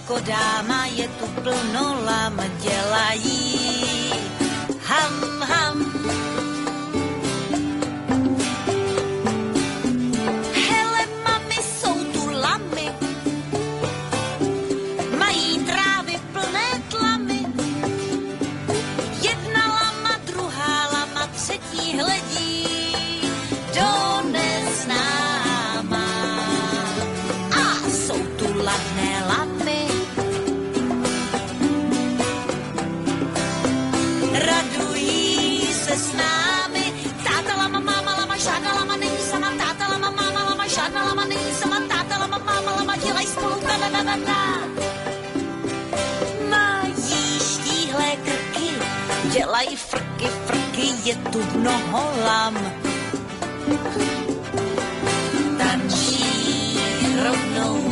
jako dáma, je tu plno lam, dělají ham, ham. Hele, mami, jsou tu lamy, mají trávy plné tlamy. Jedna lama, druhá lama, třetí hledí do neznáma. A jsou tu ladné lamy, radují se s námi. Táta lama, máma lama, žádná lama není sama. Táta lama, máma lama, žádná lama není sama. Táta lama, máma lama, dělají spolu ta. Mají štíhlé krky, dělají frky, frky, je tu mnoho lam. Tančí rovnou